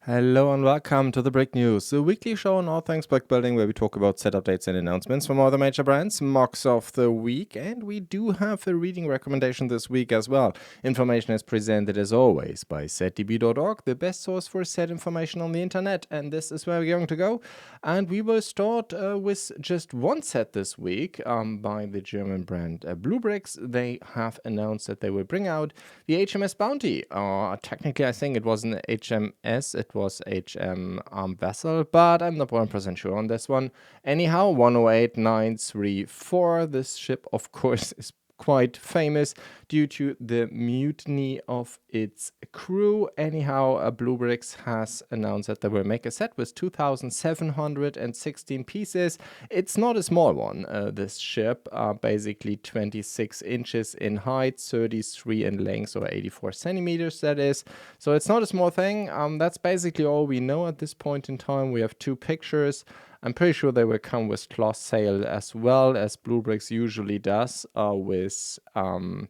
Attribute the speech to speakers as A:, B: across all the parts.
A: Hello and welcome to the Brick News, the weekly show on all things brick building where we talk about set updates and announcements from all the major brands, MOCs of the week, and we do have a reading recommendation this week as well. Information is presented as always by ZDB.org, the best source for set information on the internet, and this is where we're going to go. And we will start with just one set this week by the German brand BlueBrixx. They have announced that they will bring out the HMS Bounty. Technically, I think it wasn't HMS, it was HM vessel, but I'm not 100% sure on this one. Anyhow, 108934. This ship, of course, is quite famous due to the mutiny of its crew. Anyhow, BlueBrixx has announced that they will make a set with 2,716 pieces. It's not a small one, this ship, basically 26 inches in height, 33 in length, or 84 centimeters that is. So it's not a small thing. That's basically all we know at this point in time. We have two pictures. I'm pretty sure they will come with cloth sail as well, as BlueBrixx usually does with the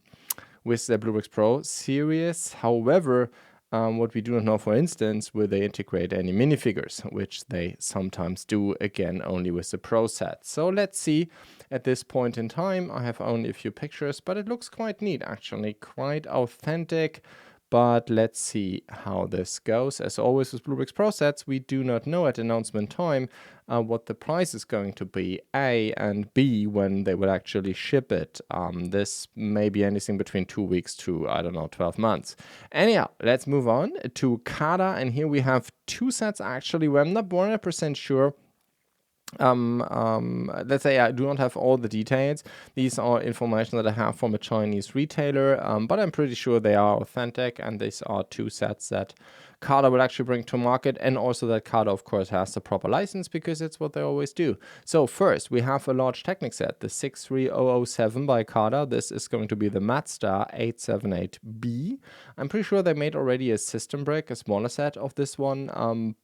A: BlueBrixx Pro series. However, what we do not know, for instance, will they integrate any minifigures, which they sometimes do, again, only with the Pro set. So let's see. At this point in time, I have only a few pictures, but it looks quite neat, actually, quite authentic. But let's see how this goes. As always with BlueBrixx Pro sets, we do not know at announcement time what the price is going to be, A, and B, when they will actually ship it. This may be anything between 2 weeks to, 12 months. Anyhow, let's move on to CaDA, and here we have two sets actually where I'm not 100% sure. Let's say I do not have all the details. These are information that I have from a Chinese retailer, but I'm pretty sure they are authentic, and these are two sets that CaDA will actually bring to market, and also that CaDA, of course, has the proper license because it's what they always do. So first, we have a large Technic set, the 63007 by CaDA. This is going to be the Mazda 878B. I'm pretty sure they made already a system brick, a smaller set of this one,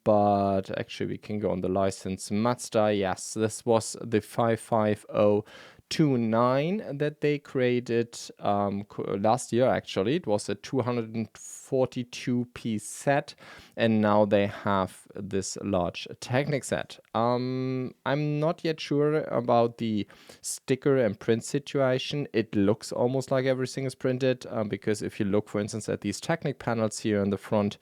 A: but actually we can go on the license. Mazda, yes, this was the 55029 that they created last year. Actually, it was a 242 piece set, and now they have this large Technic set. I'm not yet sure about the sticker and print situation. It looks almost like everything is printed, because if you look, for instance, at these Technic panels here in the front,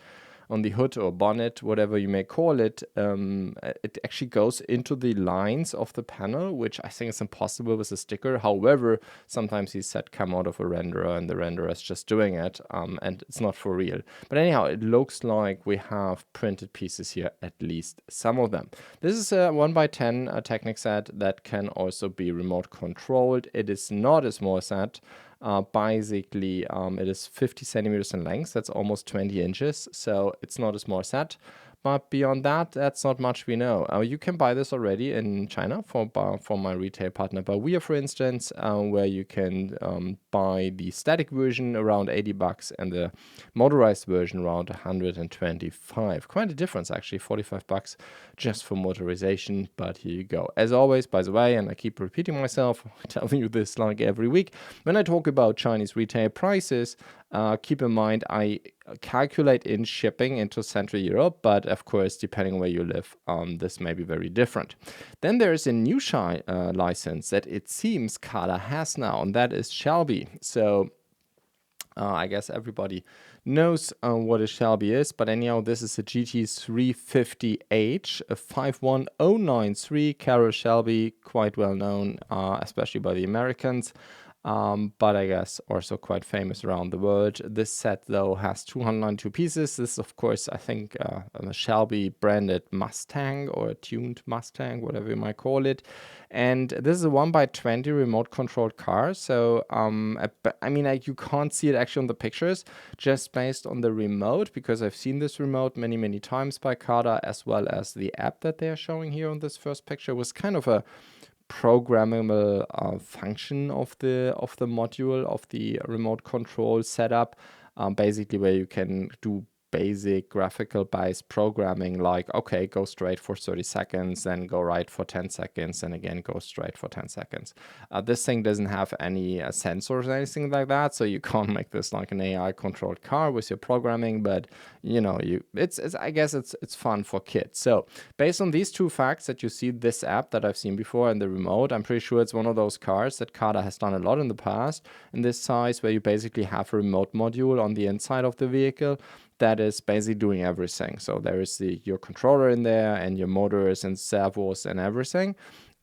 A: on the hood or bonnet, whatever you may call it, it actually goes into the lines of the panel, which I think is impossible with a sticker. However, sometimes these sets come out of a renderer, and the renderer is just doing it, and it's not for real. But anyhow, it looks like we have printed pieces here, at least some of them. This is a 1x10 Technic set that can also be remote controlled. It is not a small set. Basically, it is 50 centimeters in length. That's almost 20 inches. So it's not a small set. But beyond that, that's not much we know. You can buy this already in China from my retail partner Bawia, for instance, where you can buy the static version around 80 bucks and the motorized version around 125. Quite a difference, actually, 45 bucks just for motorization. But here you go. As always, by the way, and I keep repeating myself, telling you this like every week, when I talk about Chinese retail prices, keep in mind I calculate in shipping into Central Europe, but of course, depending on where you live, this may be very different. Then there is a new license that it seems CaDA has now, and that is Shelby. So I guess everybody knows what a Shelby is, but anyhow, this is a GT350H, a 51093 Carroll Shelby, quite well known, especially by the Americans. But I guess also quite famous around the world. This set, though, has 292 pieces. This is, of course, I think a Shelby branded Mustang, or a tuned Mustang, whatever you might call it. And this is a 1x20 remote controlled car. So, I mean, you can't see it actually on the pictures, just based on the remote, because I've seen this remote many, many times by CaDA, as well as the app that they are showing here on this first picture was kind of a programmable function of the module of the remote control setup, basically where you can do basic graphical based programming, like, okay, go straight for 30 seconds, then go right for 10 seconds, and again go straight for 10 seconds. This thing doesn't have any sensors or anything like that, so you can't make this like an AI controlled car with your programming, but you know, it's I guess it's fun for kids. So based on these two facts that you see this app that I've seen before and the remote, I'm pretty sure it's one of those cars that CaDA has done a lot in the past in this size, where you basically have a remote module on the inside of the vehicle that is basically doing everything. So there is your controller in there and your motors and servos and everything.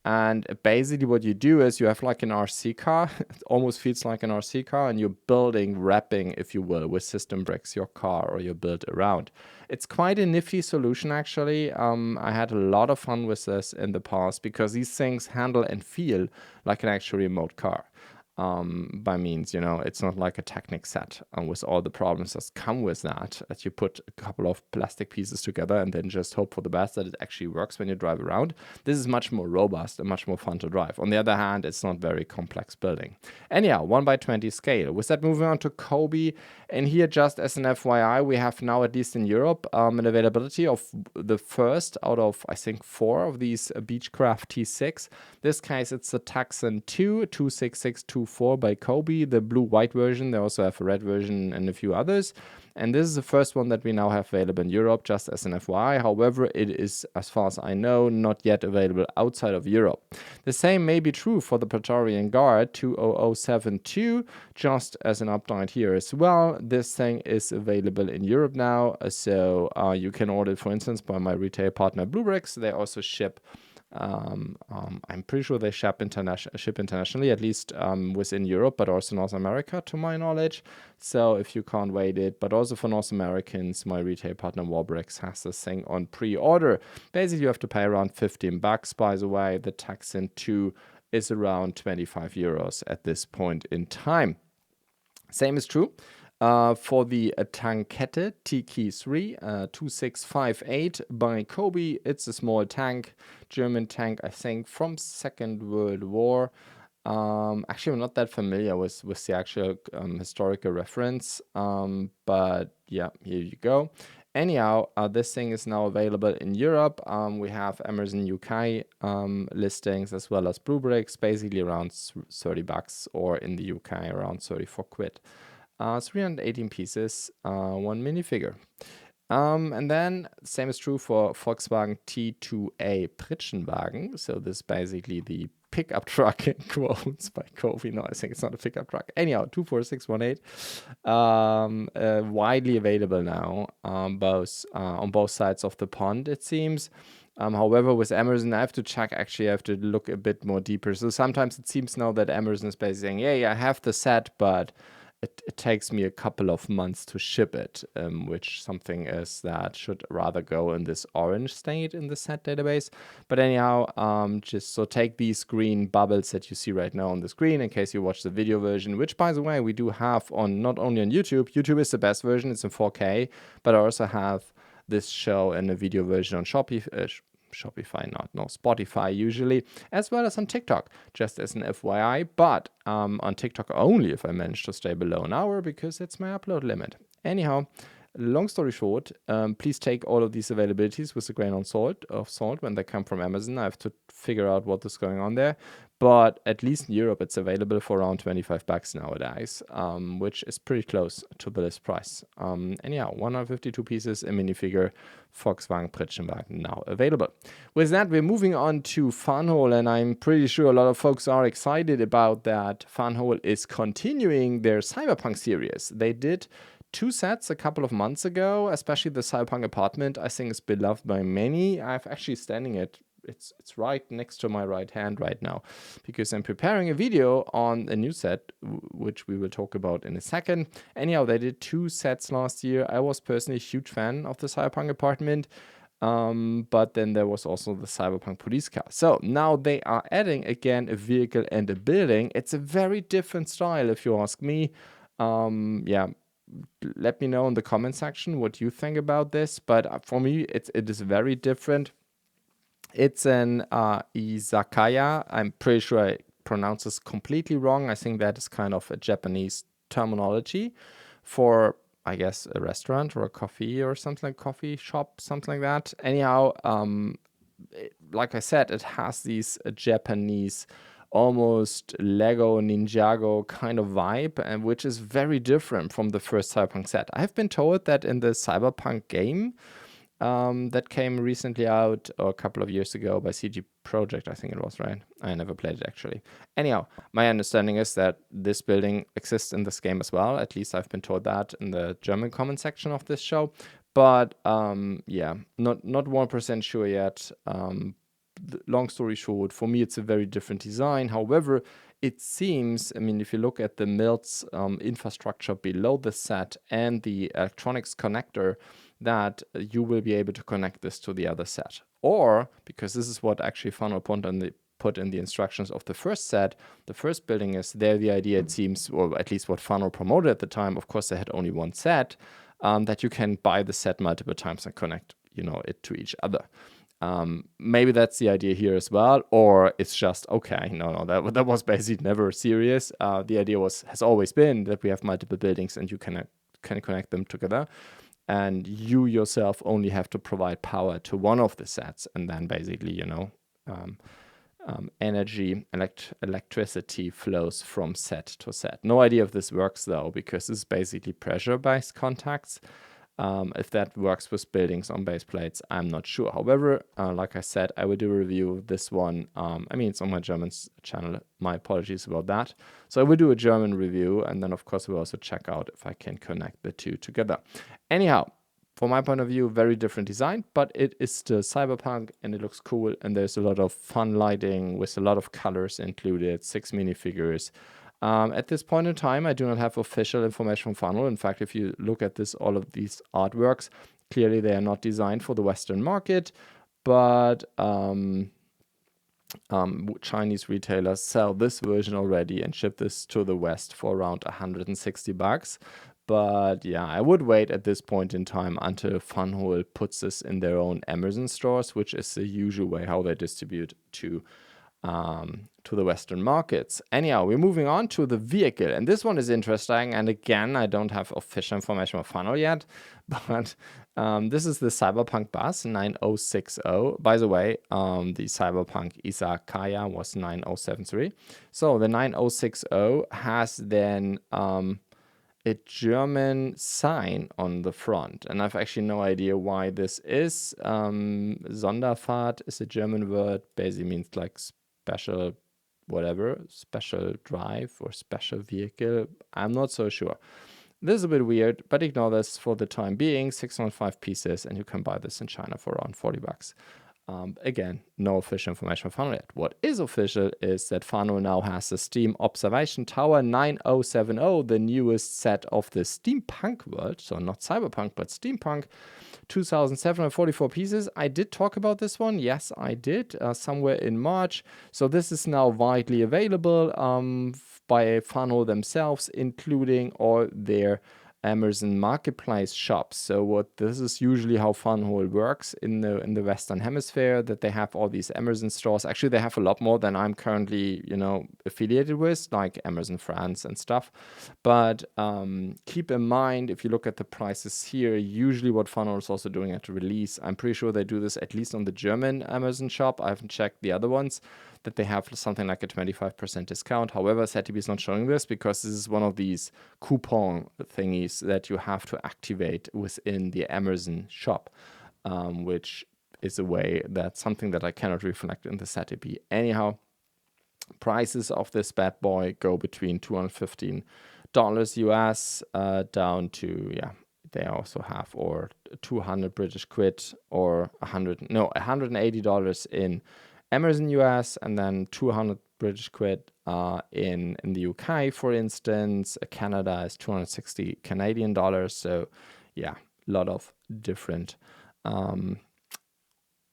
A: And basically what you do is you have like an RC car. It almost feels like an RC car, and you're wrapping, if you will, with SystemBricks your car or your build around. It's quite a nifty solution, actually. I had a lot of fun with this in the past because these things handle and feel like an actual remote car. By means, you know, it's not like a Technic set with all the problems that come with that you put a couple of plastic pieces together and then just hope for the best that it actually works when you drive around. This is much more robust and much more fun to drive. On the other hand, it's not very complex building. Anyhow, 1/20 scale. With that, moving on to Cobi, and here, just as an FYI, we have now, at least in Europe, an availability of the first out of, I think, 4 of these Beechcraft T6. This case, it's the Taxon 26624 by Cobi, the blue-white version. They also have a red version and a few others. And this is the first one that we now have available in Europe, just as an FYI. However, it is, as far as I know, not yet available outside of Europe. The same may be true for the Praetorian Guard 20072, just as an update here as well. This thing is available in Europe now, so you can order it, for instance, by my retail partner BlueBrixx. They also ship I'm pretty sure they ship internationally, at least within Europe, but also North America, to my knowledge. So if you can't wait it, but also for North Americans, my retail partner BlueBrixx has this thing on pre-order. Basically, you have to pay around $15. By the way, the Taxon 2 is around 25 euros at this point in time. Same is true for the Tankette TK3 2658 by Cobi. It's a small tank, German tank, I think, from Second World War. Actually, I'm not that familiar with the actual historical reference, but yeah, here you go. Anyhow, this thing is now available in Europe. We have Amazon UK listings as well as BlueBrixx, basically around $30, or in the UK around 34 quid. 318 pieces, 1 minifigure. And then same is true for Volkswagen T2A Pritschenwagen. So this is basically the pickup truck in quotes by Cobi. No, I think it's not a pickup truck. Anyhow, 24618. Widely available now, on both sides of the pond, it seems. However, with Amazon, I have to check. Actually, I have to look a bit more deeper. So sometimes it seems now that Amazon is basically saying, yeah, I have the set, but it takes me a couple of months to ship it, which something is that should rather go in this orange state in the set database. But anyhow, just so take these green bubbles that you see right now on the screen in case you watch the video version, which, by the way, we do have on not only on YouTube. YouTube is the best version. It's in 4K, but I also have this show in a video version on Spotify usually, as well as on TikTok, just as an FYI, but on TikTok only if I manage to stay below an hour, because it's my upload limit. Anyhow, long story short, please take all of these availabilities with a grain of salt when they come from Amazon. I have to figure out what is going on there, but at least in Europe it's available for around $25 nowadays, which is pretty close to the list price. Anyhow, 152 pieces, a minifigure, Volkswagen Pritschenwagen now available. With that, we're moving on to Funhole, and I'm pretty sure a lot of folks are excited about that. Funhole is continuing their Cyberpunk series. They did 2 sets a couple of months ago, especially the Cyberpunk apartment. I think is beloved by many. I've actually standing it. It's right next to my right hand right now, because I'm preparing a video on a new set, which we will talk about in a second. Anyhow, they did 2 sets last year. I was personally a huge fan of the Cyberpunk apartment. But then there was also the Cyberpunk police car. So now they are adding again a vehicle and a building. It's a very different style, if you ask me. Yeah. Let me know in the comment section what you think about this. But for me, it is very different. It's an izakaya. I'm pretty sure I pronounce this completely wrong. I think that is kind of a Japanese terminology for I guess, a restaurant or a coffee or something, like coffee shop, something like that. Anyhow, like I said, it has these Japanese, almost Lego Ninjago kind of vibe, and which is very different from the first Cyberpunk set. I've been told that in the Cyberpunk game that came recently out, or a couple of years ago, by CG Projekt, I think it was, right? I never played it actually. Anyhow, my understanding is that this building exists in this game as well. At least I've been told that in the German comment section of this show. But yeah, not 1% sure yet. Long story short, for me, it's a very different design. However, it seems, I mean, if you look at the Mills infrastructure below the set and the electronics connector, that you will be able to connect this to the other set. Or, because this is what actually Funnel put in the instructions of the first set, the first building is there. The idea, it seems, or at least what Funnel promoted at the time, of course, they had only one set, that you can buy the set multiple times and connect, it to each other. Maybe that's the idea here as well, or it's just, okay, no, that was basically never serious. The idea has always been that we have multiple buildings and you can connect them together, and you yourself only have to provide power to one of the sets, and then basically, electricity flows from set to set. No idea if this works though, because this is basically pressure-based contacts. If that works with buildings on base plates, I'm not sure. However, like I said, I will do a review of this one. I mean, it's on my German channel. My apologies about that. So I will do a German review, and then of course we'll also check out if I can connect the two together. Anyhow, from my point of view, very different design, but it is still Cyberpunk and it looks cool, and there's a lot of fun lighting with a lot of colors included, 6 minifigures. At this point in time, I do not have official information from Funnel. In fact, if you look at all of these artworks, clearly they are not designed for the Western market, but Chinese retailers sell this version already and ship this to the West for around $160. But yeah, I would wait at this point in time until Funhole puts this in their own Amazon stores, which is the usual way how they distribute to the Western markets. Anyhow, we're moving on to the vehicle, and this one is interesting. And again, I don't have official information on Funnel yet, but this is the Cyberpunk bus 9060. By the way, the Cyberpunk Izakaya was 9073. So the 9060 has then a German sign on the front, and I've actually no idea why this is. Sonderfahrt is a German word, basically means like special whatever, special drive or special vehicle. I'm not so sure. This is a bit weird, but ignore this for the time being. 605 pieces, and you can buy this in China for around $40. Again, no official information from Funnel yet. What is official is that Funnel now has the Steam Observation Tower 9070, the newest set of the steampunk world. So not cyberpunk, but steampunk. 2,744 pieces. I did talk about this one. Yes, I did, somewhere in March. So this is now widely available by Funnel themselves, including all their Amazon Marketplace shops. So this is usually how Funhole works in the Western Hemisphere, that they have all these Amazon stores. Actually, they have a lot more than I'm currently, affiliated with, like Amazon France and stuff. But keep in mind, if you look at the prices here, usually what Funhole is also doing at release, I'm pretty sure they do this at least on the German Amazon shop. I haven't checked the other ones, that they have something like a 25% discount. However, ZTB is not showing this because this is one of these coupon thingies that you have to activate within the Amazon shop, which is a way that's something that I cannot reflect in the ZTB. Anyhow, prices of this bad boy go between $215 US down to, they also have, or 200 British quid, or $180 in Amazon US, and then 200 British quid in the UK, for instance. Canada is 260 Canadian dollars. So yeah, a lot of different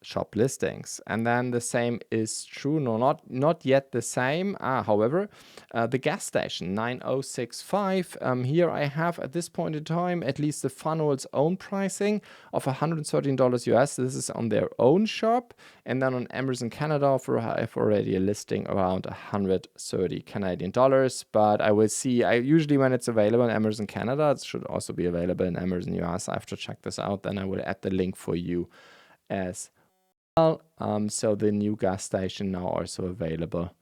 A: shop listings. And then the same is true, no, not yet the same. However, the gas station 9065, here I have at this point in time at least the funnel's own pricing of $113 US. This is on their own shop. And then on Amazon Canada, I have already a listing around 130 Canadian dollars. But I will see, usually when it's available in Amazon Canada, it should also be available in Amazon US. I have to check this out. Then I will add the link for you as well. So the new gas station now also available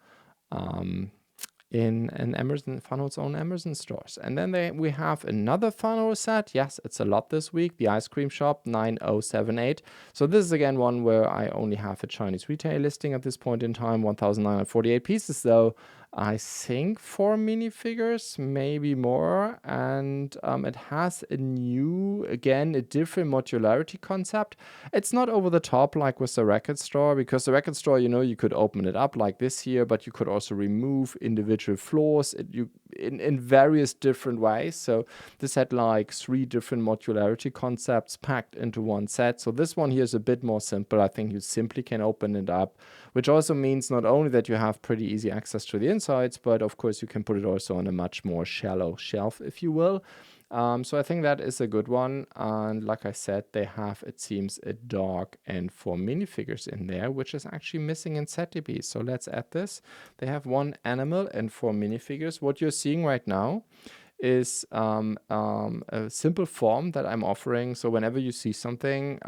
A: in Amazon Funnel's own Amazon stores. And then we have another funnel set. Yes, it's a lot this week. The ice cream shop 9078. So this is again one where I only have a Chinese retail listing at this point in time. 1,948 pieces though. I think 4 minifigures, maybe more. And it has a different modularity concept. It's not over the top like with the record store, because the record store, you could open it up like this here, but you could also remove individual floors in various different ways. So this had like 3 different modularity concepts packed into one set. So this one here is a bit more simple. I think you simply can open it up, which also means not only that you have pretty easy access to the insides, but of course you can put it also on a much more shallow shelf, if you will. So I think that is a good one. And like I said, they have, it seems, a dog and 4 minifigures in there, which is actually missing in ZDB. So let's add this. They have 1 animal and 4 minifigures. What you're seeing right now is a simple form that I'm offering. So whenever you see something,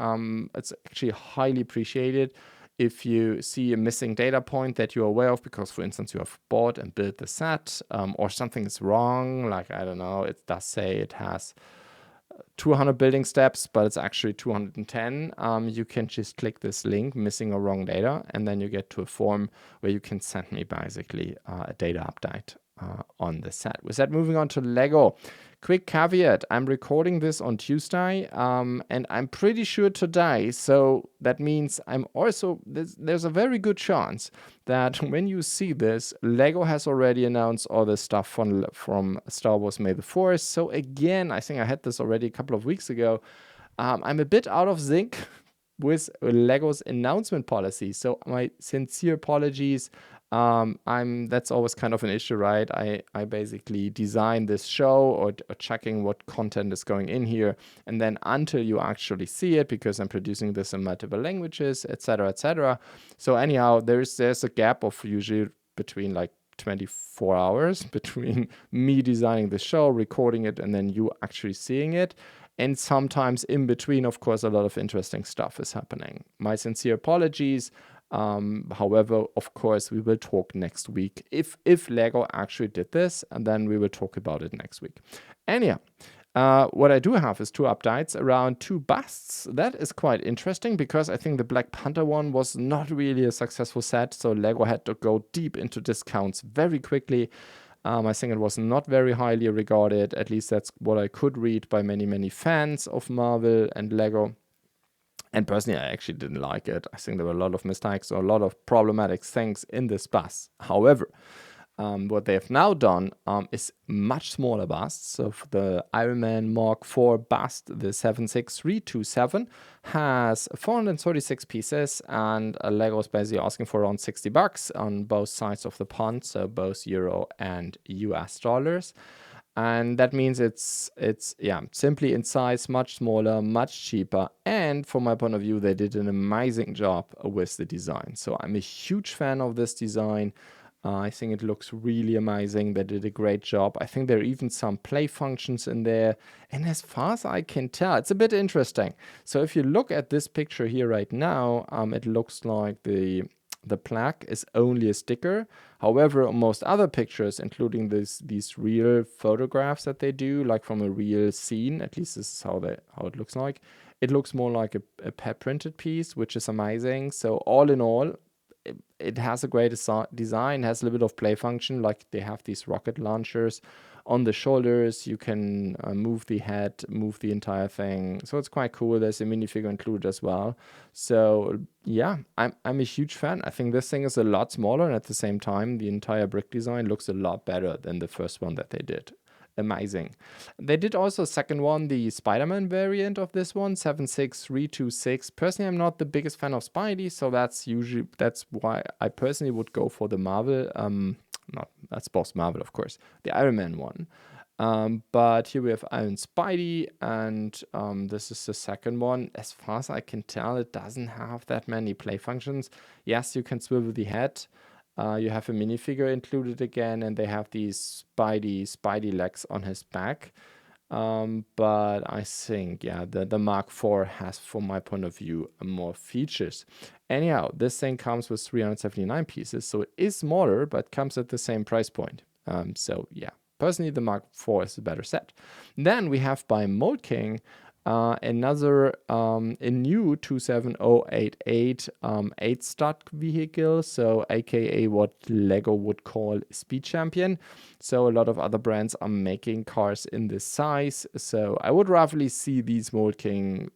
A: it's actually highly appreciated if you see a missing data point that you're aware of, because, for instance, you have bought and built the set, or something is wrong, like, I don't know, it does say it has 200 building steps, but it's actually 210. You can just click this link, missing or wrong data, and then you get to a form where you can send me basically a data update on the set. With that, moving on to Lego. Quick caveat, I'm recording this on Tuesday, and I'm pretty sure today, so that means I'm also, there's a very good chance that when you see this, Lego has already announced all the stuff from Star Wars May the 4th. So again, I think I had this already a couple of weeks ago. I'm a bit out of sync with Lego's announcement policy, so my sincere apologies. That's always kind of an issue, right? I basically design this show or checking what content is going in here, and then until you actually see it, because I'm producing this in multiple languages, etc., etc. So anyhow, there's a gap of usually between like 24 hours between me designing the show, recording it, and then you actually seeing it. And sometimes in between, of course, a lot of interesting stuff is happening. My sincere apologies. However, of course, we will talk next week if Lego actually did this, and then we will talk about it next week. Anyhow, what I do have is 2 updates around 2 busts. That is quite interesting, because I think the Black Panther one was not really a successful set, so Lego had to go deep into discounts very quickly. I think it was not very highly regarded. At least that's what I could read by many fans of Marvel and Lego. And personally, I actually didn't like it. I think there were a lot of mistakes or a lot of problematic things in this bus. However, what they have now done is much smaller busts. So for the Iron Man Mark IV bust, the 76327 has 436 pieces, and Lego is basically asking for around $60 on both sides of the pond, so both Euro and US dollars. And that means it's simply in size, much smaller, much cheaper. And from my point of view, they did an amazing job with the design. So I'm a huge fan of this design. I think it looks really amazing. They did a great job. I think there are even some play functions in there. And as far as I can tell, it's a bit interesting. So if you look at this picture here right now, it looks like the plaque is only a sticker. However, on most other pictures, including these real photographs that they do, like from a real scene, at least this is how it looks like. It looks more like a pet printed piece, which is amazing. So all in all, it has a great design, has a little bit of play function, like they have these rocket launchers on the shoulders. You can move the head, move the entire thing. So it's quite cool. There's a minifigure included as well. So yeah, I'm a huge fan. I think this thing is a lot smaller, and at the same time, the entire brick design looks a lot better than the first one that they did. amazing. They did also a second one, the Spider-Man variant of this one, 76326. Personally, I'm not the biggest fan of Spidey, so that's why I personally would go for the Marvel, not that's both Marvel, of course, the Iron Man one. But here we have Iron Spidey, and this is the second one. As far as I can tell, it doesn't have that many play functions. Yes, you can swivel the head. You have a minifigure included again, and they have these Spidey legs on his back. But I think, yeah, the Mark IV has, from my point of view, more features. Anyhow, this thing comes with 379 pieces, so it is smaller, but comes at the same price point. So yeah, personally, the Mark IV is a better set. Then we have by Mould King another a new 27088 8-stud vehicle, so aka what Lego would call Speed Champion. So a lot of other brands are making cars in this size, so I would roughly see these Mould King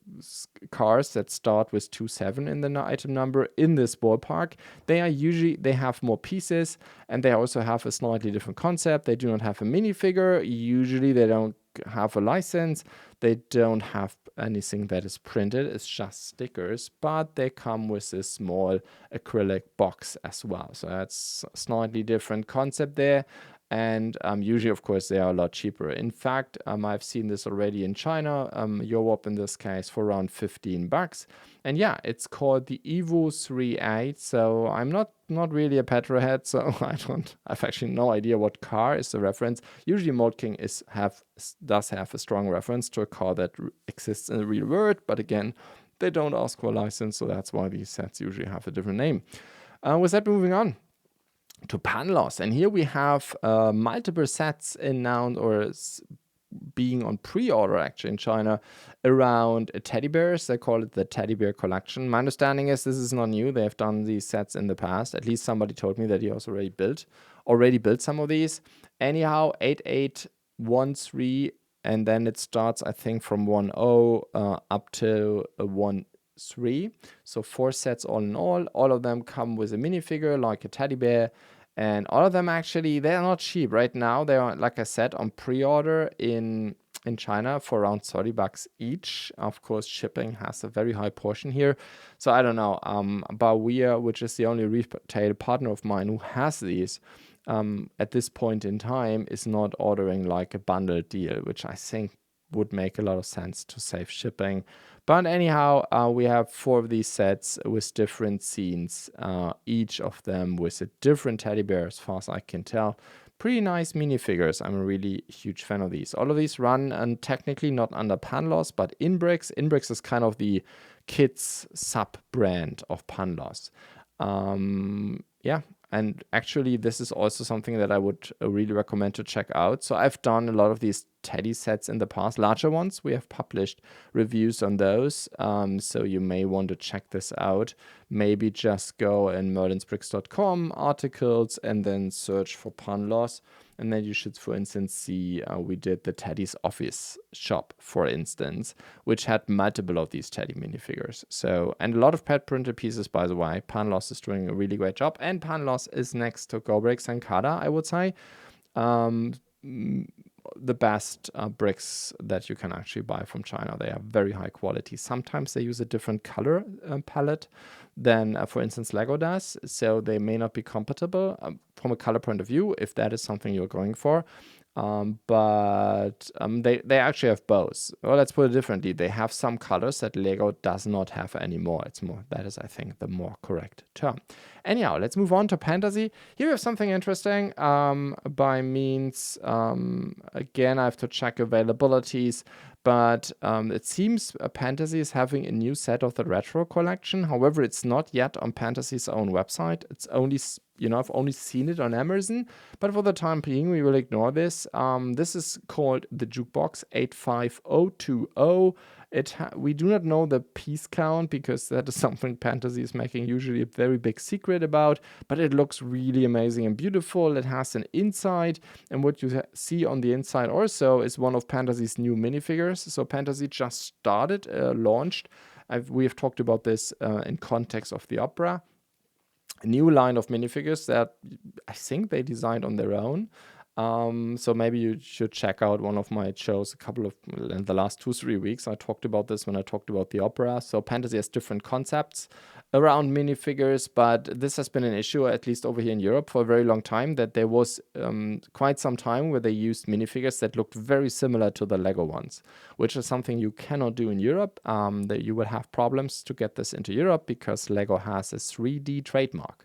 A: cars that start with 27 in the item number in this ballpark. They have more pieces, and they also have a slightly different concept. They do not have a minifigure. Usually they don't have a license. They don't have anything that is printed. It's just stickers, but they come with a small acrylic box as well. So that's a slightly different concept there. And usually, of course, they are a lot cheaper. In fact, I've seen this already in China, Europe in this case, for around $15. And yeah, it's called the Evo 3.8. So I'm not really a petrolhead, so I've actually no idea what car is the reference. Usually Mould King does have a strong reference to a car that exists in the real world, but again, they don't ask for a license, so that's why these sets usually have a different name. With that, moving on to Panlos, and here we have multiple sets announced or being on pre-order actually in China around teddy bears. They call it the teddy bear collection. My understanding is this is not new. They have done these sets in the past. At least somebody told me that he also already built some of these. Anyhow, 8813, and then it starts, I think, from 10 up to 13. So 4 sets all in all. All of them come with a minifigure like a teddy bear. And all of them actually, they're not cheap right now. They are, like I said, on pre-order in China for around $30 each. Of course, shipping has a very high portion here. So I don't know. Bawia, which is the only retail partner of mine who has these, at this point in time, is not ordering like a bundle deal, which I think would make a lot of sense to save shipping. But anyhow, we have 4 of these sets with different scenes, each of them with a different teddy bear, as far as I can tell. Pretty nice minifigures. I'm a really huge fan of these. All of these run, and technically not under Panlos, but in BlueBrixx. BlueBrixx is kind of the kids sub-brand of Panlos. Yeah. And actually, this is also something that I would really recommend to check out. So I've done a lot of these teddy sets in the past, larger ones. We have published reviews on those. So you may want to check this out. Maybe just go in merlinsbricks.com articles and then search for Panlos. And then you should, for instance, see we did the Teddy's Office shop, for instance, which had multiple of these Teddy minifigures. So, and a lot of pet printed pieces, by the way. Panlos is doing a really great job. And Panlos is next to BlueBrixx and CaDA, I would say. The best bricks that you can actually buy from China. They are very high quality. Sometimes they use a different color palette than, for instance, Lego does. So they may not be compatible from a color point of view, if that is something you're going for. But they actually have both. Well, let's put it differently. They have some colors that Lego does not have anymore. That is, I think, the more correct term. Anyhow, let's move on to Pantasy. Here we have something interesting. By means, again, I have to check availabilities. But it seems Pantasy is having a new set of the retro collection. However, it's not yet on Pantasy's own website. It's only, I've only seen it on Amazon. But for the time being, we will ignore this. This is called the Jukebox 85020. We do not know the piece count because that is something Pantasy is making usually a very big secret about, but it looks really amazing and beautiful. It has an inside, and what you see on the inside also is one of Pantasy's new minifigures. So Pantasy just started, launched. We have talked about this in context of the opera. A new line of minifigures that I think they designed on their own. So maybe you should check out one of my shows in the last 2-3 weeks. I talked about this when I talked about the opera. So Pantasy has different concepts around minifigures, but this has been an issue, at least over here in Europe, for a very long time, that there was quite some time where they used minifigures that looked very similar to the Lego ones, which is something you cannot do in Europe. That you will have problems to get this into Europe because Lego has a 3D trademark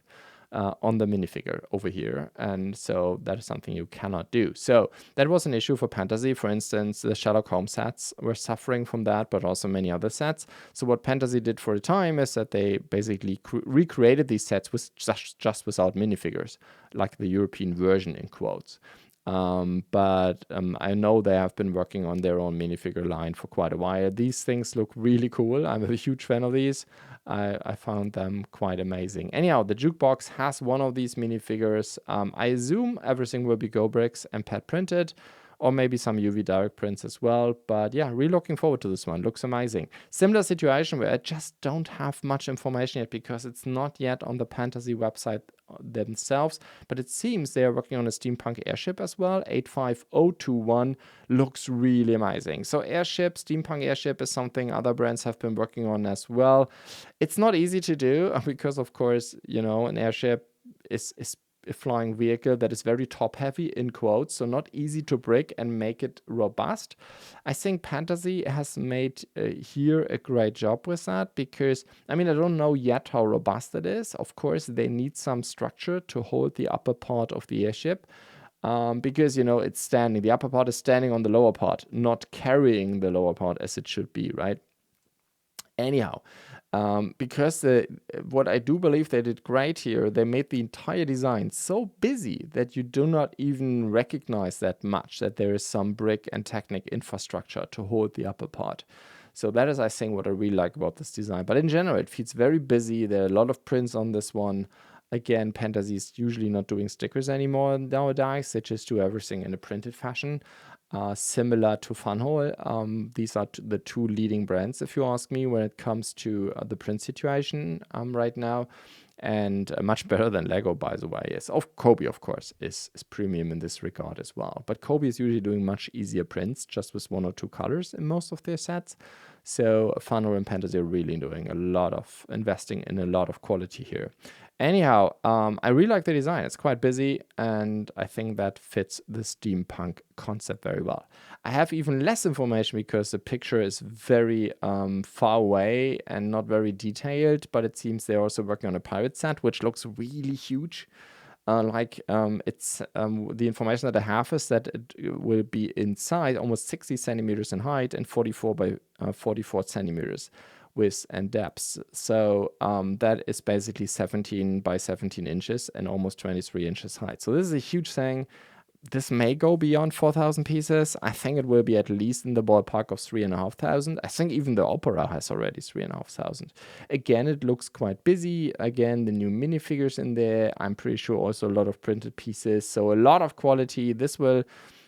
A: on the minifigure over here, and so that is something you cannot do. So that was an issue for Pantasy. For instance, the Sherlock Holmes sets were suffering from that, but also many other sets. So what Pantasy did for a time is that they basically recreated these sets with just without minifigures, like the European version in quotes. But I know they have been working on their own minifigure line for quite a while. These things look really cool. I'm a huge fan of these. I found them quite amazing. Anyhow, the jukebox has one of these minifigures. I assume everything will be BlueBrixx and pad printed, or maybe some UV direct prints as well. But yeah, really looking forward to this one. Looks amazing. Similar situation where I just don't have much information yet because it's not yet on the Pantasy website themselves, but it seems they are working on a steampunk airship as well. 85021 looks really amazing. So steampunk airship is something other brands have been working on as well. It's not easy to do because, of course, an airship is a flying vehicle that is very top heavy in quotes, so not easy to break and make it robust. I think Pantasy has made here a great job with that because, I don't know yet how robust it is. Of course, they need some structure to hold the upper part of the airship because, it's standing. The upper part is standing on the lower part, not carrying the lower part as it should be, right? Anyhow, because what I do believe they did great here, they made the entire design so busy that you do not even recognize that much that there is some brick and Technic infrastructure to hold the upper part. So that is, I think, what I really like about this design. But in general, it feels very busy. There are a lot of prints on this one. Again, Pantasy is usually not doing stickers anymore nowadays. They just do everything in a printed fashion. Similar to Funhole. These are the two leading brands, if you ask me, when it comes to the print situation right now. And much better than Lego, by the way. Yes, Cobi, of course, is premium in this regard as well. But Cobi is usually doing much easier prints, just with 1 or 2 colors in most of their sets. So Funhole and Pantasy are really doing investing in a lot of quality here. Anyhow, I really like the design. It's quite busy, and I think that fits the steampunk concept very well. I have even less information because the picture is very far away and not very detailed, but it seems they're also working on a pirate set, which looks really huge. It's the information that I have is that it will be inside almost 60 centimeters in height and 44 by 44 centimeters width and depth. So that is basically 17 by 17 inches and almost 23 inches height. So this is a huge thing. This may go beyond 4,000 pieces. I think it will be at least in the ballpark of 3,500. I think even the Opera has already 3,500. Again, it looks quite busy. Again, the new minifigures in there. I'm pretty sure also a lot of printed pieces. So a lot of quality. This will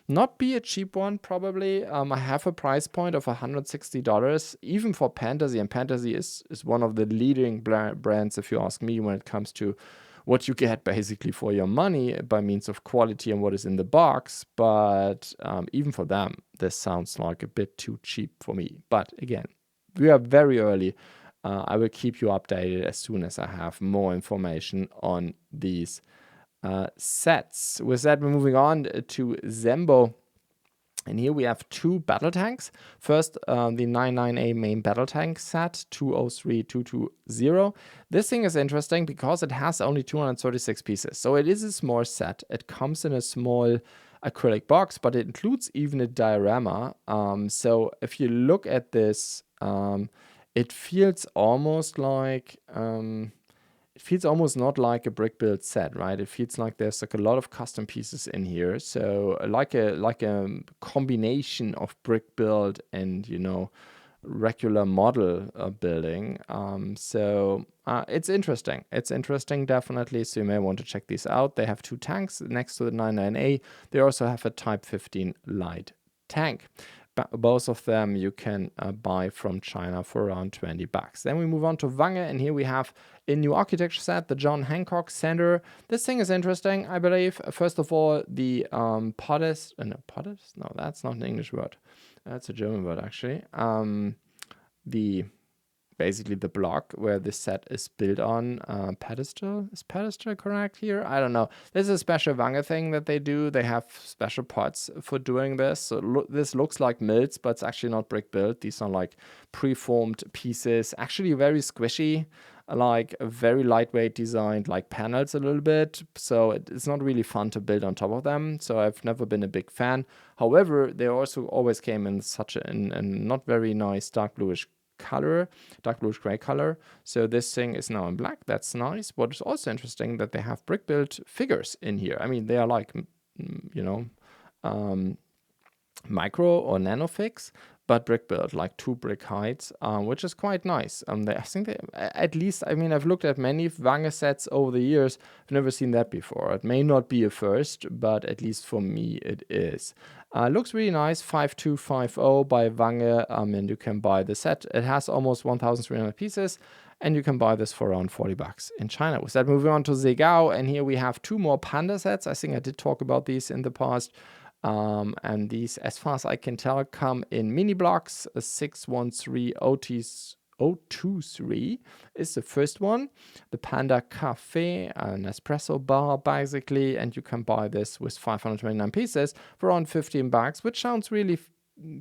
A: not be a cheap one, probably. I have a price point of $160, even for Pantasy. And Pantasy is one of the leading brands, if you ask me, when it comes to what you get basically for your money by means of quality and what is in the box. But even for them, this sounds like a bit too cheap for me. But again, we are very early. I will keep you updated as soon as I have more information on these sets. With that, we're moving on to Sembo. And here we have 2 battle tanks. First, the 99A main battle tank set, 203220. This thing is interesting because it has only 236 pieces. So it is a small set. It comes in a small acrylic box, but it includes even a diorama. So if you look at this, it feels almost like... it feels almost not like a brick build set, right? It feels like there's like a lot of custom pieces in here. So like a combination of brick build and, regular model building. So it's interesting. It's interesting, definitely. So you may want to check these out. They have 2 tanks next to the 99A. They also have a Type 15 light tank. both of them you can buy from China for around 20 bucks. Then we move on to Wange, and here we have a new architecture set, the John Hancock Center. This thing is interesting, I believe. First of all, the POTUS, no, that's not an English word. That's a German word, actually. Basically the block where this set is built on, pedestal. Is pedestal correct here? I don't know. This is a special Wange thing that they do. They have special pots for doing this. So this looks like mills, but it's actually not brick built. These are like preformed pieces, actually very squishy, like very lightweight designed, like panels a little bit. So it's not really fun to build on top of them. So I've never been a big fan. However, they also always came in such a not very nice dark bluish color, dark bluish gray color. So this thing is now in black. That's nice. What is also interesting that they have brick built figures in here. I mean, they are like, micro or nano figs, but brick built, like 2 brick heights, which is quite nice. I think they, at least, I mean, I've looked at many Wange sets over the years. I've never seen that before. It may not be a first, but at least for me, it is. Looks really nice, 5250 by Wange, and you can buy the set. It has almost 1,300 pieces, and you can buy this for around 40 bucks in China. With that, moving on to ZHEGAO, and here we have 2 more Panda sets. I think I did talk about these in the past. And these, as far as I can tell, come in mini blocks. 613 023 is the first one. The Panda Cafe, an espresso bar basically, and you can buy this with 529 pieces for around 15 bucks, which sounds really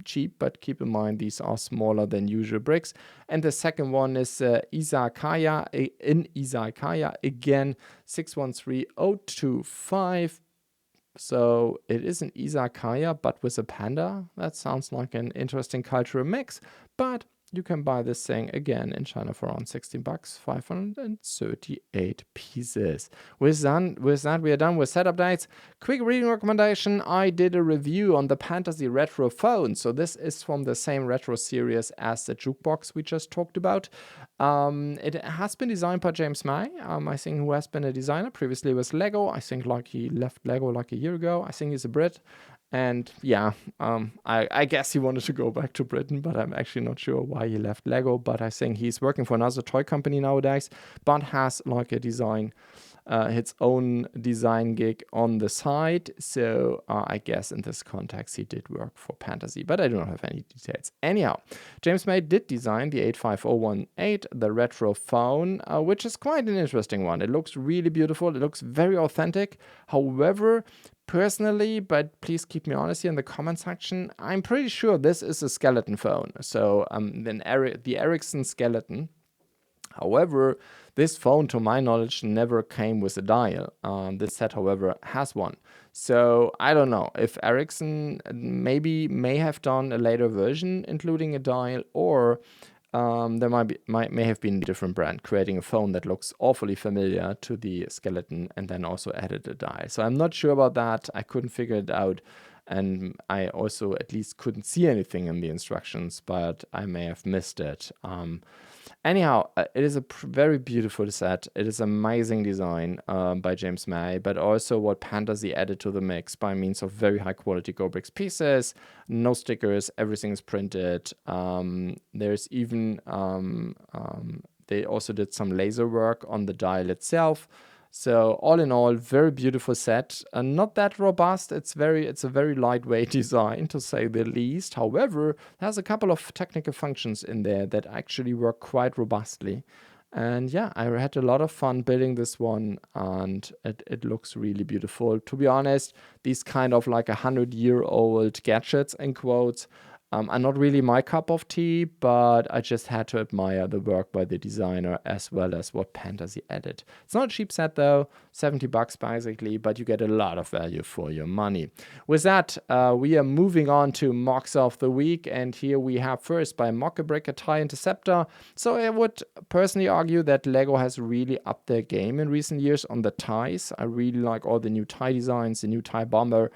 A: cheap, but keep in mind these are smaller than usual bricks. And the second one is Izakaya, in Izakaya, again 613 025. So it is an izakaya, but with a panda. That sounds like an interesting cultural mix. But you can buy this thing again in China for around 16 bucks, 538 pieces. With that, we are done with set updates. Quick reading recommendation. I did a review on the Pantasy retro phone. So this is from the same retro series as the jukebox we just talked about. It has been designed by James May, I think, who has been a designer previously with Lego. I think like he left Lego like a year ago. I think he's a Brit. And yeah, I guess he wanted to go back to Britain, but I'm actually not sure why he left Lego. But I think he's working for another toy company nowadays, but has like a design, its own design gig on the side. So I guess in this context, he did work for Pantasy, but I do not have any details. Anyhow, James May did design the 85018, the retro phone, which is quite an interesting one. It looks really beautiful. It looks very authentic. However, personally, but please keep me honest here in the comment section, I'm pretty sure this is a skeleton phone. So the Ericsson skeleton. However, this phone, to my knowledge, never came with a dial. This set, however, has one. So I don't know if Ericsson may have done a later version including a dial, or there may have been a different brand creating a phone that looks awfully familiar to the skeleton and then also added a dial. So I'm not sure about that. I couldn't figure it out. And I also at least couldn't see anything in the instructions, but I may have missed it. Anyhow, it is a very beautiful set. It is amazing design by James May, but also what Pantasy added to the mix by means of very high quality BlueBrixx pieces, no stickers, everything is printed. There's even, they also did some laser work on the dial itself. So all in all, very beautiful set. Not that robust. It's a very lightweight design, to say the least. However, it has a couple of technical functions in there that actually work quite robustly. And yeah, I had a lot of fun building this one, and it looks really beautiful. To be honest, these kind of like 100-year-old gadgets, in quotes, are not really my cup of tea, but I just had to admire the work by the designer as well as what Pantasy added. It's not a cheap set though, 70 bucks basically, but you get a lot of value for your money. With that, we are moving on to MOCs of the week, and here we have first by MunichBricks a TIE Interceptor. So I would personally argue that LEGO has really upped their game in recent years on the TIEs. I really like all the new TIE designs, the new TIE Bomber,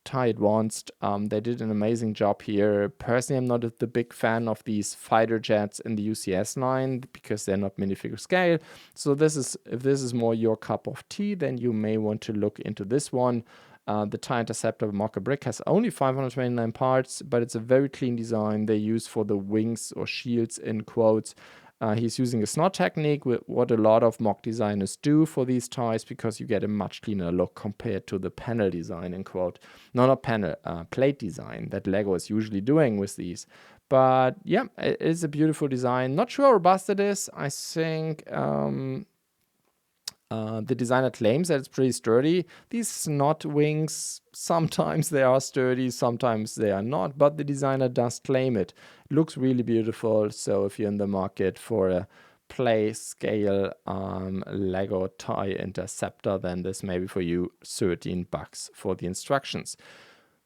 A: TIE Advanced. They did an amazing job here. Personally, I'm not the big fan of these fighter jets in the UCS line because they're not minifigure scale. So if this is more your cup of tea, then you may want to look into this one. The TIE Interceptor mocker brick has only 529 parts, but it's a very clean design they use for the wings or shields in quotes. He's using a snot technique, what a lot of mock designers do for these ties, because you get a much cleaner look compared to the panel design in quote. No, not panel, plate design that LEGO is usually doing with these. But yeah, it is a beautiful design. Not sure how robust it is. I think the designer claims that it's pretty sturdy. These snot wings, sometimes they are sturdy, sometimes they are not, but the designer does claim it. It looks really beautiful, so if you're in the market for a play scale LEGO TIE Interceptor, then this may be for you. $13 for the instructions.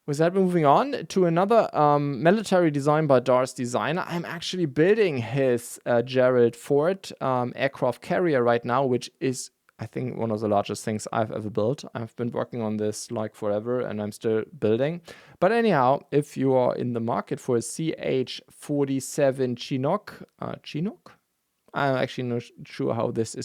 A: With that, moving on to another military design by Dar's designer. I'm actually building his Gerald Ford aircraft carrier right now, which is, I think, one of the largest things I've ever built. I've been working on this like forever, and I'm still building. But anyhow, if you are in the market for a CH-47 Chinook, I'm actually not sure how this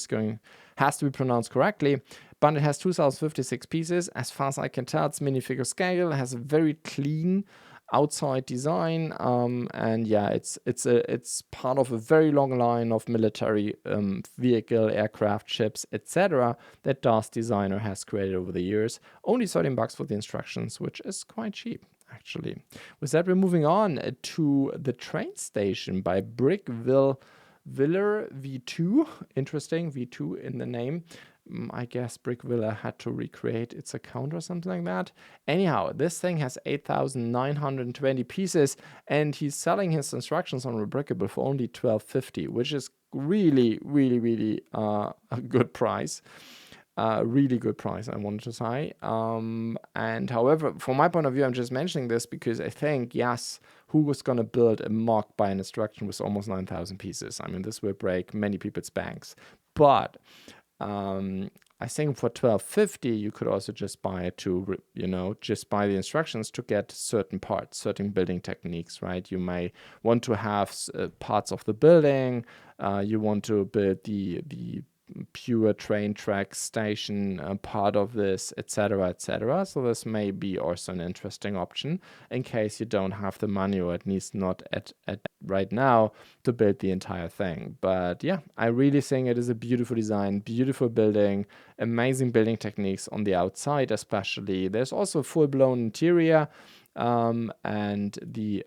A: has to be pronounced correctly, but it has 2056 pieces. As far as I can tell, it's minifigure scale. It has a very clean outside design, and yeah, it's part of a very long line of military vehicle, aircraft, ships, etc. that Dar's designer has created over the years. Only $13 for the instructions, which is quite cheap, actually. With that, we're moving on to the train station by Brickville Viller V2. Interesting, V2 in the name. I guess Brickvilla had to recreate its account or something like that. Anyhow, this thing has 8,920 pieces, and he's selling his instructions on Rebrickable for only $12.50, which is really, really, really a good price. Really good price, I wanted to say. And however, from my point of view, I'm just mentioning this because I think, yes, who was going to build a mock by an instruction with almost 9,000 pieces? I mean, this will break many people's banks. But I think for $12.50, you could also just buy it to, just buy the instructions to get certain parts, certain building techniques, right? You may want to have parts of the building. You want to build the pure train track station part of this, etc., etc. So this may be also an interesting option in case you don't have the money, or at least not at right now, to build the entire thing. But yeah, I really think it is a beautiful design, beautiful building, amazing building techniques on the outside especially. There's also a full-blown interior, and the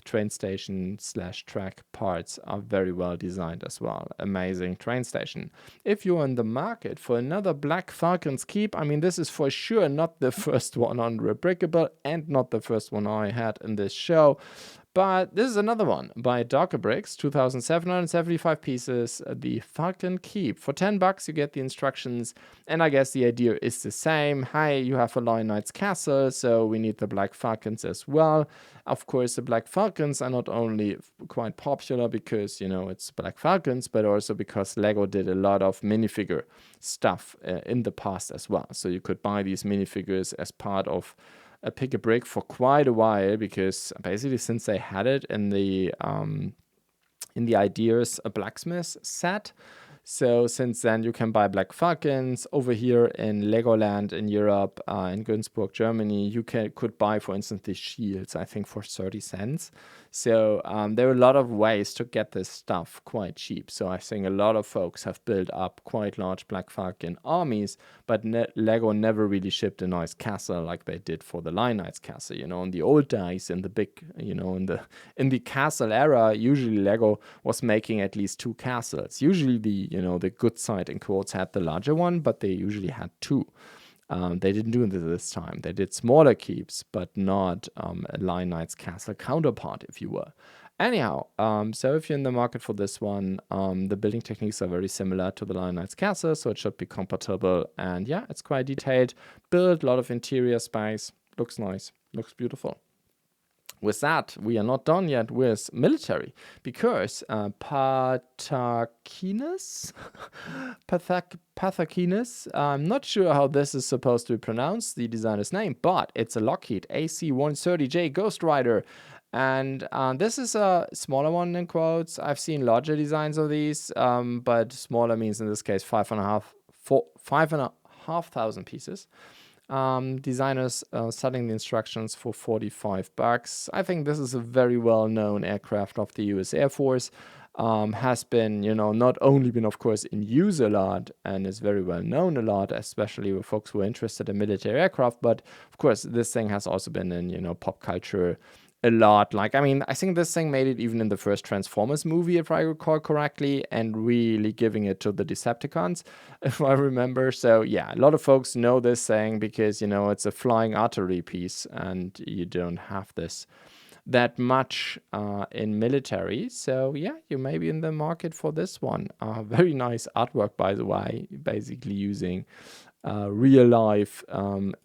A: train station / track parts are very well designed as well. Amazing train station. If you're in the market for another Black Falcon's Keep, I mean, this is for sure not the first one on Rebrickable and not the first one I had in this show. But this is another one by BlueBrixx, 2,775 pieces, the Falcon Keep. For $10, you get the instructions, and I guess the idea is the same. Hi, you have a Lion Knight's castle, so we need the Black Falcons as well. Of course, the Black Falcons are not only quite popular because, it's Black Falcons, but also because LEGO did a lot of minifigure stuff in the past as well. So you could buy these minifigures as part of a pick a brick for quite a while, because basically since they had it in the Ideas a Blacksmith set. So since then you can buy Black Falcons. Over here in Legoland in Europe, in Günzburg, Germany, you could buy, for instance, the shields, I think for 30 cents. So there are a lot of ways to get this stuff quite cheap. So I think a lot of folks have built up quite large Black Falcon armies, but LEGO never really shipped a nice castle like they did for the Lion Knight's castle. In the old days, in the big, in the castle era, usually LEGO was making at least 2 castles. Usually the good side in quotes had the larger one, but they usually had 2. They didn't do it this time. They did smaller keeps, but not a Lion Knight's castle counterpart, if you will. Anyhow, so if you're in the market for this one, the building techniques are very similar to the Lion Knight's castle, so it should be compatible. And yeah, it's quite detailed. Built, a lot of interior space. Looks nice. Looks beautiful. With that, we are not done yet with military, because Pathakines, I'm not sure how this is supposed to be pronounced, the designer's name, but it's a Lockheed AC-130J Ghost Rider. And this is a smaller one in quotes. I've seen larger designs of these, but smaller means in this case 5,500 pieces. Designers selling the instructions for $45. I think this is a very well-known aircraft of the US Air Force. Has been, not only been, of course, in use a lot and is very well known a lot, especially with folks who are interested in military aircraft, but of course, this thing has also been in, pop culture a lot. Like, I think this thing made it even in the first Transformers movie, if I recall correctly, and really giving it to the Decepticons, if I remember. So yeah, a lot of folks know this thing because, it's a flying artillery piece and you don't have this that much in military. So yeah, you may be in the market for this one. Very nice artwork, by the way, basically using real life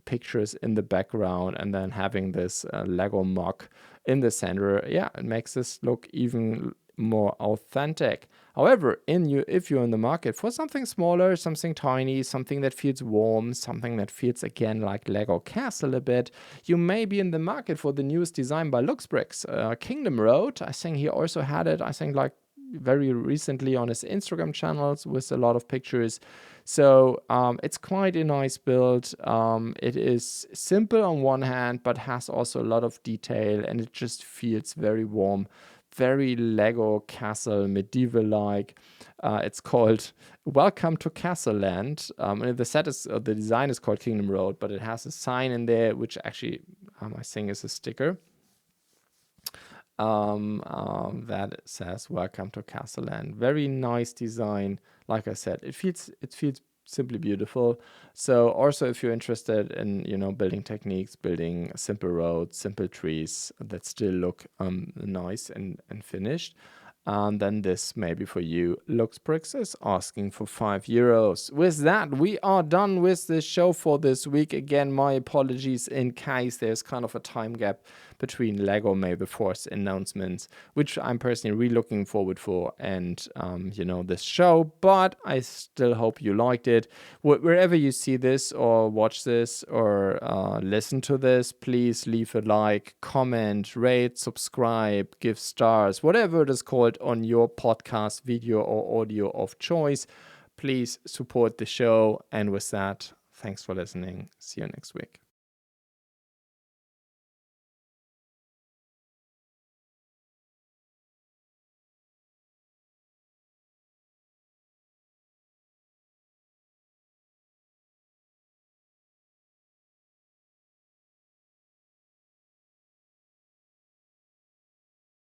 A: pictures in the background and then having this Lego mock in the center. Yeah, it makes this look even more authentic. However, if you're in the market for something smaller, something tiny, something that feels warm, something that feels again like Lego Castle a bit, you may be in the market for the newest design by LuxBrixx, Kingdom Road. I think he also had it, like very recently on his Instagram channels with a lot of pictures. So it's quite a nice build. It is simple on one hand, but has also a lot of detail, and it just feels very warm, very Lego Castle, medieval-like. It's called Welcome to Castle Land. And the design is called Kingdom Road, but it has a sign in there, which actually I think is a sticker. That says Welcome to Castle Land. Very nice design. Like I said, it feels simply beautiful. So also, if you're interested in building techniques, building simple roads, simple trees that still look nice and finished, then this may be for you. LuxBrixx is asking for €5. With that, we are done with the show for this week. Again, my apologies in case there's kind of a time gap between Lego May the 4th announcements, which I'm personally really looking forward for, and this show. But I still hope you liked it. Wherever you see this or watch this or listen to this, please leave a like, comment, rate, subscribe, give stars, whatever it is called on your podcast, video, or audio of choice. Please support the show. And with that, thanks for listening. See you next week.